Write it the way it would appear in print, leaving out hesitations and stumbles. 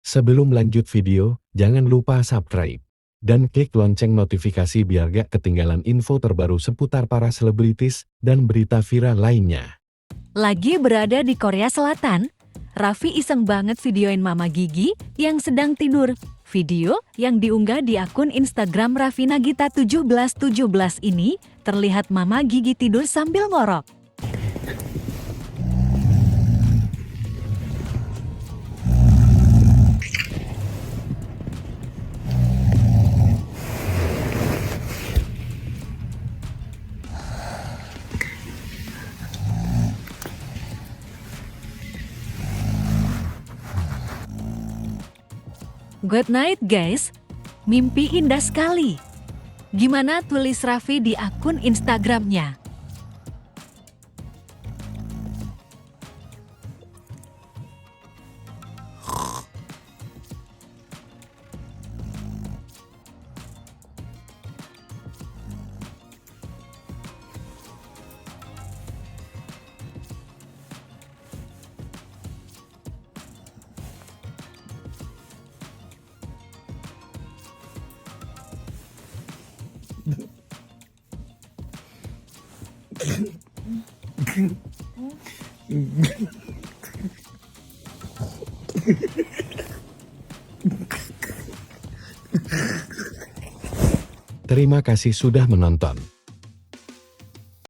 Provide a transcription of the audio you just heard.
Sebelum lanjut video, jangan lupa subscribe dan klik lonceng notifikasi biar gak ketinggalan info terbaru seputar para selebritis dan berita viral lainnya. Lagi berada di Korea Selatan, Raffi iseng banget videoin Mama Gigi yang sedang tidur. Video yang diunggah di akun Instagram Raffi Nagita 1717 ini terlihat Mama Gigi tidur sambil ngorok. Good night guys, mimpi indah sekali. Gimana, tulis Raffi di akun Instagramnya. Terima kasih sudah menonton.